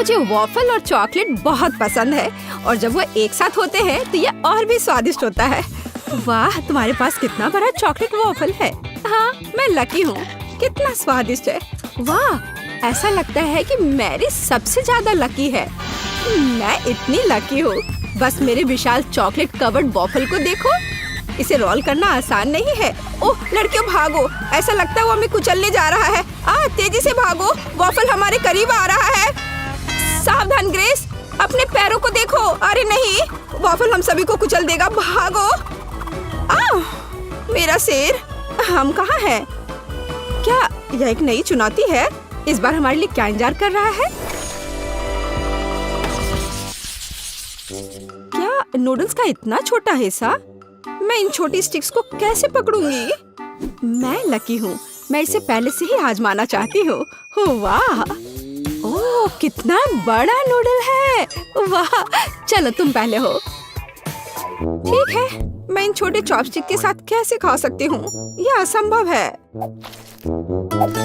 मुझे वॉफल और चॉकलेट बहुत पसंद है और जब वो एक साथ होते हैं तो ये और भी स्वादिष्ट होता है। वाह, तुम्हारे पास कितना बड़ा चॉकलेट वॉफल है। हाँ, मैं लकी हूँ। कितना स्वादिष्ट है। वाह, ऐसा लगता है कि मेरी सबसे ज्यादा लकी है। मैं इतनी लकी हूँ। बस मेरे विशाल चॉकलेट कवर्ड वॉफल को देखो। इसे रोल करना आसान नहीं है। ओह लड़कियों भागो, ऐसा लगता है वो हमें कुचलने जा रहा है। तेजी से भागो, वॉफल हमारे करीब आ रहा है। सावधान ग्रेस, अपने पैरों को देखो। अरे नहीं, वॉफल हम सभी को कुचल देगा। भागो। मेरा सिर। हम कहाँ हैं? क्या यह एक नई चुनौती है? इस बार हमारे लिए क्या इंतजार कर रहा है? क्या नूडल्स का इतना छोटा हिस्सा? मैं इन छोटी स्टिक्स को कैसे पकड़ूंगी? मैं लकी हूँ। मैं इसे पहले से ही आजमाना चाहती हूँ। वाह, ओह कितना बड़ा नूडल है। वाह, चलो तुम पहले हो। ठीक है, मैं इन छोटे चॉपस्टिक के साथ कैसे खा सकती हूँ? यह असंभव है।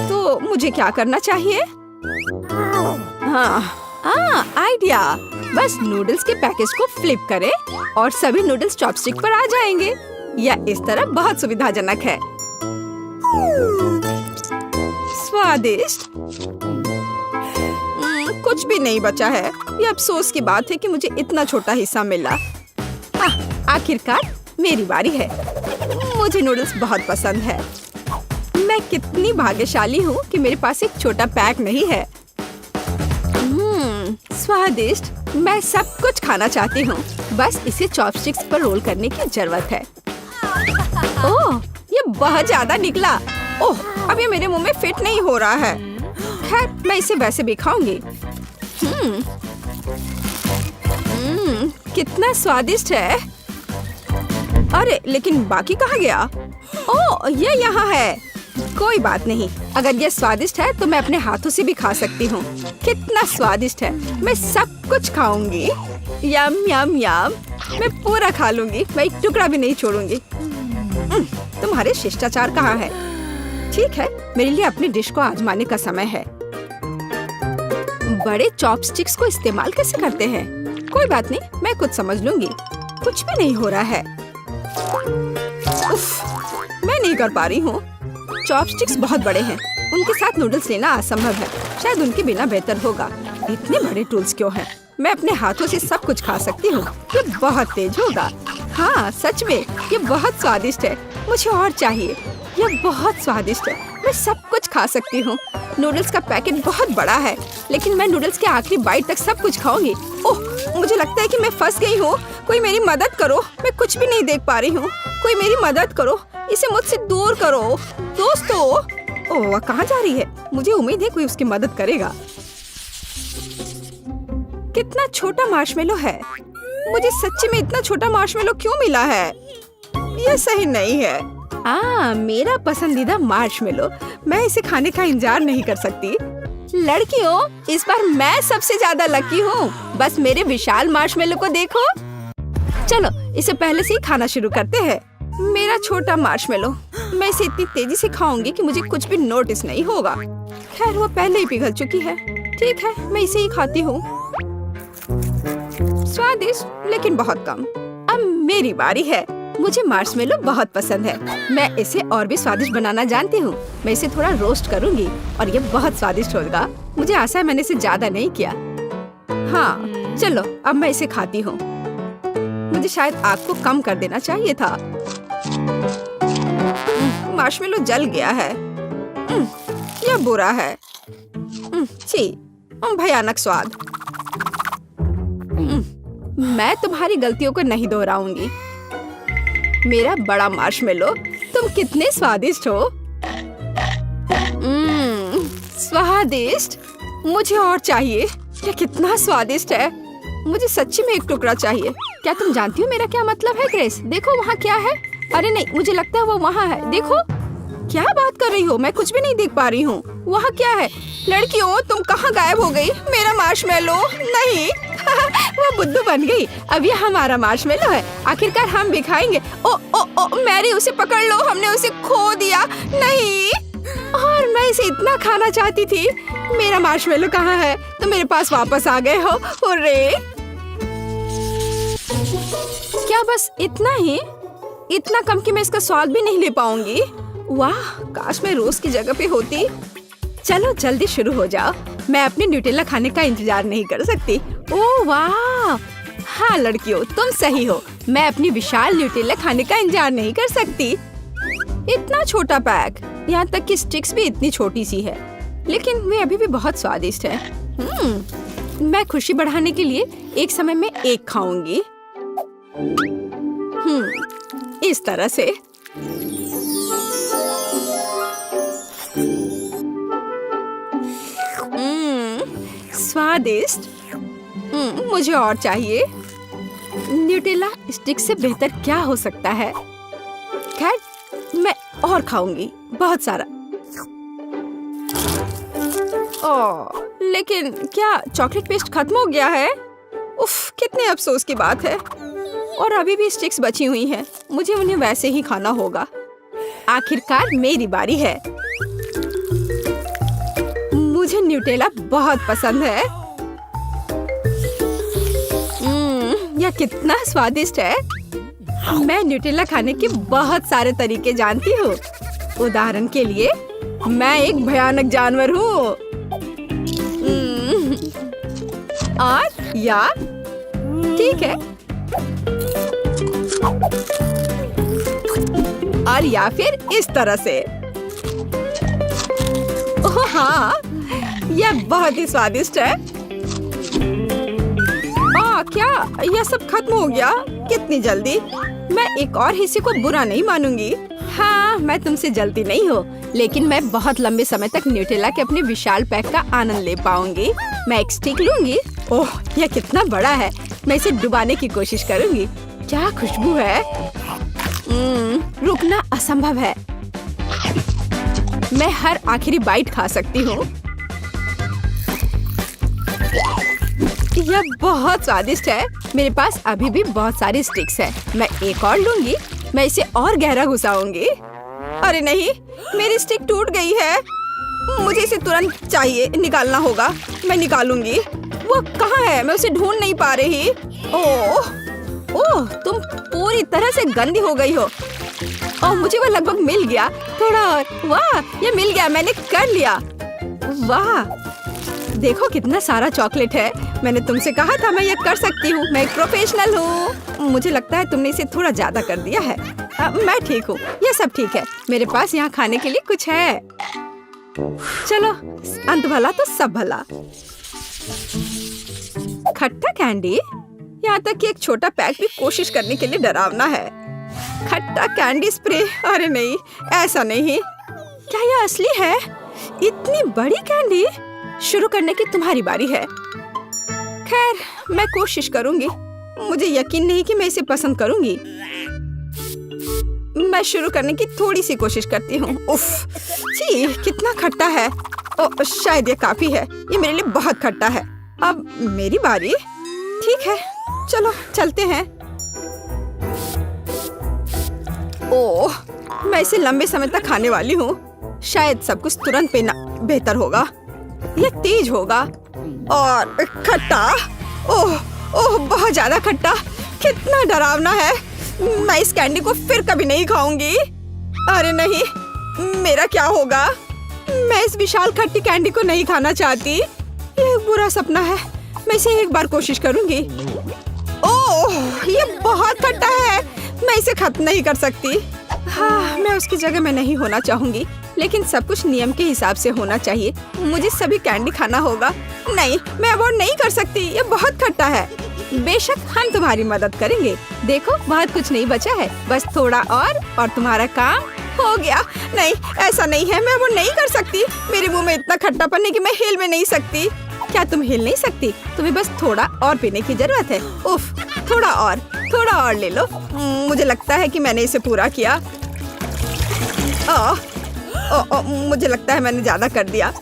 तो मुझे क्या करना चाहिए? आइडिया। बस नूडल्स के पैकेज को फ्लिप करें और सभी नूडल्स चॉपस्टिक पर आ जाएंगे। यह इस तरह बहुत सुविधाजनक है। स्वादिष्ट। कुछ भी नहीं बचा है। ये अफसोस की बात है कि मुझे इतना छोटा हिस्सा मिला। आखिरकार मेरी बारी है। मुझे नूडल्स बहुत पसंद है। मैं कितनी भाग्यशाली हूँ कि मेरे पास एक छोटा पैक नहीं है। स्वादिष्ट। मैं सब कुछ खाना चाहती हूँ। बस इसे चॉपस्टिक्स पर रोल करने की जरूरत है। ओह, ये बहुत ज्यादा निकला। ओह, अब ये मेरे मुंह में फिट नहीं हो रहा है। खैर, मैं इसे वैसे भी खाऊंगी। कितना स्वादिष्ट है। अरे लेकिन बाकी कहाँ गया? ओह, ये यहाँ है। कोई बात नहीं, अगर ये स्वादिष्ट है तो मैं अपने हाथों से भी खा सकती हूँ। कितना स्वादिष्ट है। मैं सब कुछ खाऊंगी। यम यम यम। मैं पूरा खा लूंगी। मैं एक टुकड़ा भी नहीं छोड़ूंगी। तुम्हारे शिष्टाचार कहाँ है? ठीक है, मेरे लिए अपनी डिश को आजमाने का समय है। बड़े चॉपस्टिक्स को इस्तेमाल कैसे करते हैं? कोई बात नहीं, मैं कुछ समझ लूंगी। कुछ भी नहीं हो रहा है। उफ, मैं नहीं कर पा रही हूँ। चॉपस्टिक्स बहुत बड़े हैं। उनके साथ नूडल्स लेना असंभव है। शायद उनके बिना बेहतर होगा। इतने बड़े टूल्स क्यों हैं? मैं अपने हाथों से सब कुछ खा सकती हूँ। ये बहुत तेज होगा। हाँ सच में, ये बहुत स्वादिष्ट है। मुझे और चाहिए। यह बहुत स्वादिष्ट है। मैं सब कुछ खा सकती हूँ। नूडल्स का पैकेट बहुत बड़ा है, लेकिन मैं नूडल्स के आखिरी बाइट तक सब कुछ खाऊंगी। ओह, मुझे लगता है कि मैं फंस गई हूँ। कोई मेरी मदद करो। मैं कुछ भी नहीं देख पा रही हूँ। कोई मेरी मदद करो। इसे मुझसे दूर करो। दोस्तों, ओह वह कहाँ जा रही है? मुझे उम्मीद है कोई उसकी मदद करेगा। कितना छोटा मार्शमेलो है। मुझे सच्ची में इतना छोटा मार्शमेलो क्यों मिला है? यह सही नहीं है। मेरा पसंदीदा मार्शमेलो। मैं इसे खाने का इंतजार नहीं कर सकती। लड़कियों, इस बार मैं सबसे ज्यादा लकी हूँ। बस मेरे विशाल मार्शमेलो को देखो। चलो इसे पहले से ही खाना शुरू करते हैं। मेरा छोटा मार्शमेलो। मैं इसे इतनी तेजी से खाऊंगी कि मुझे कुछ भी नोटिस नहीं होगा। खैर, वो पहले ही पिघल चुकी है। ठीक है, मैं इसे ही खाती हूँ। स्वादिष्ट लेकिन बहुत कम। अब मेरी बारी है। मुझे मार्शमेलो बहुत पसंद है। मैं इसे और भी स्वादिष्ट बनाना जानती हूँ। मैं इसे थोड़ा रोस्ट करूँगी और ये बहुत स्वादिष्ट होगा। मुझे आशा है मैंने इसे ज्यादा नहीं किया। हाँ चलो, अब मैं इसे खाती हूँ। मुझे शायद आग को कम कर देना चाहिए था। मार्शमेलो जल गया है। यह बुरा है। छी, भयानक स्वाद। मैं तुम्हारी गलतियों को नहीं दोहराऊंगी। मेरा बड़ा मार्शमेलो, तुम कितने स्वादिष्ट हो। स्वादिष्ट। मुझे और चाहिए। ये कितना स्वादिष्ट है। मुझे सच्ची में एक टुकड़ा चाहिए। क्या तुम जानती हो मेरा क्या मतलब है ग्रेस? देखो वहाँ क्या है। अरे नहीं, मुझे लगता है वो वहाँ है। देखो। क्या बात कर रही हो? मैं कुछ भी नहीं देख पा रही हूँ। वहाँ क्या है? लड़कियों, तुम कहाँ गायब हो गई? मेरा मार्शमेलो नहीं। वो बुद्धू बन गई। अब ये हमारा मार्शमेलो है। आखिरकार हम भी खाएंगे। ओ ओ ओ मैरी, उसे पकड़ लो। हमने उसे खो दिया। नहीं। और मैं इसे इतना खाना चाहती थी। मेरा मार्शमेलो कहाँ है? तो मेरे पास वापस आ गए हो। हुर्रे! क्या बस इतना ही? इतना कम कि मैं इसका स्वाद भी नहीं ले पाऊंगी। वाह, काश मैं रोज की जगह पे होती। चलो जल्दी शुरू हो जाओ, मैं अपने न्यूटेला खाने का इंतजार नहीं कर सकती। ओह वाह! हाँ लड़कियों, तुम सही हो। मैं अपनी विशाल न्यूटेला खाने का इंतजार नहीं कर सकती। इतना छोटा पैक, यहाँ तक कि स्टिक्स भी इतनी छोटी सी है, लेकिन वे अभी भी बहुत स्वादिष्ट है। मैं खुशी बढ़ाने के लिए एक समय में एक खाऊंगी। इस तरह से। स्वादिष्ट। मुझे और चाहिए। न्यूटेला स्टिक से बेहतर क्या हो सकता है? खैर, मैं और खाऊंगी, बहुत सारा। ओह, लेकिन क्या चॉकलेट पेस्ट खत्म हो गया है? उफ, कितने अफसोस की बात है। और अभी भी स्टिक्स बची हुई हैं। मुझे उन्हें वैसे ही खाना होगा। आखिरकार मेरी बारी है। मुझे न्यूटेला बहुत पसंद है। यह कितना स्वादिष्ट है। मैं न्यूटेला खाने के बहुत सारे तरीके जानती हूँ। उदाहरण के लिए, मैं एक भयानक जानवर हूँ। और या ठीक है, और या फिर इस तरह से। ओह हाँ, यह बहुत ही स्वादिष्ट है। क्या यह सब खत्म हो गया? कितनी जल्दी! मैं एक और हिस्से को बुरा नहीं मानूंगी। हाँ, मैं तुमसे जल्दी नहीं हो, लेकिन मैं बहुत लंबे समय तक न्यूटेला के अपने विशाल पैक का आनंद ले पाऊंगी। मैं एक स्टिक लूंगी। ओह, यह कितना बड़ा है। मैं इसे डुबाने की कोशिश करूंगी। क्या खुशबू है। रुकना असंभव है। मैं हर आखिरी बाइट खा सकती हूँ। यह बहुत स्वादिष्ट है। मेरे पास अभी भी बहुत सारी स्टिक्स है। मैं एक और लूंगी। मैं इसे और गहरा घुसाऊंगी। अरे नहीं, मेरी स्टिक टूट गई है। मुझे इसे तुरंत चाहिए, निकालना होगा। मैं निकालूंगी। वो कहाँ है? मैं उसे ढूंढ नहीं पा रही। ओह, ओह, तुम पूरी तरह से गंदी हो गई हो। ओह, मुझे वो लगभग मिल गया। थोड़ा और। वाह, ये मिल गया। मैंने कर लिया। वाह, देखो कितना सारा चॉकलेट है। मैंने तुमसे कहा था मैं ये कर सकती हूँ। मैं एक प्रोफेशनल हूँ। मुझे लगता है तुमने इसे थोड़ा ज्यादा कर दिया है। मैं ठीक हूँ, ये सब ठीक है। मेरे पास यहाँ खाने के लिए कुछ है। चलो, अंत भला तो सब भला। खट्टा कैंडी, यहाँ तक कि एक छोटा पैक भी कोशिश करने के लिए डरावना है। खट्टा कैंडी स्प्रे, अरे नहीं, ऐसा नहीं। क्या यह असली है? इतनी बड़ी कैंडी? शुरू करने की तुम्हारी बारी है। खैर, मैं कोशिश करूंगी। मुझे यकीन नहीं कि मैं इसे पसंद करूंगी। मैं शुरू करने की थोड़ी सी कोशिश करती हूँ। उफ, छी, कितना खट्टा है। ओह, शायद ये काफी है। ये मेरे लिए बहुत खट्टा है। अब मेरी बारी। ठीक है, चलो चलते हैं। ओह, मैं इसे लंबे समय तक खाने वाली हूँ। शायद सब कुछ तुरंत पीना बेहतर होगा। ये तेज होगा और खट्टा। ओह, ओह, बहुत ज्यादा खट्टा। कितना डरावना है। मैं इस कैंडी को फिर कभी नहीं खाऊंगी। अरे नहीं, मेरा क्या होगा? मैं इस विशाल खट्टी कैंडी को नहीं खाना चाहती। ये एक बुरा सपना है। मैं इसे एक बार कोशिश करूंगी। ओह, ये बहुत खट्टा है। मैं इसे खत्म नहीं कर सकती। हाँ, मैं उसकी जगह में नहीं होना चाहूंगी, लेकिन सब कुछ नियम के हिसाब से होना चाहिए। मुझे सभी कैंडी खाना होगा। नहीं, मैं अवॉइड नहीं कर सकती। ये बहुत खट्टा है। बेशक, हम तुम्हारी मदद करेंगे। देखो, बहुत कुछ नहीं बचा है। बस थोड़ा और तुम्हारा काम हो गया। नहीं, ऐसा नहीं है। मैं वो नहीं कर सकती। मेरे मुंह में इतना खट्टापन है कि मैं हिल भी नहीं सकती। क्या तुम हिल नहीं सकती? तुम्हें बस थोड़ा और पीने की जरूरत है। उफ, थोड़ा और ले लो। मुझे लगता है कि मैंने इसे पूरा किया। मुझे लगता है मैंने ज्यादा कर दिया।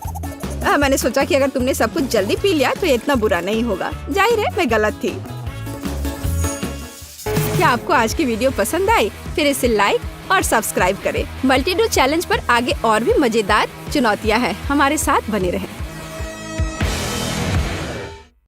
मैंने सोचा कि अगर तुमने सब कुछ जल्दी पी लिया तो ये इतना बुरा नहीं होगा। जाहिर है मैं गलत थी। क्या आपको आज की वीडियो पसंद आई? फिर इसे लाइक और सब्सक्राइब करें। मल्टीडू चैलेंज पर आगे और भी मजेदार चुनौतियाँ हैं। हमारे साथ बने रहें।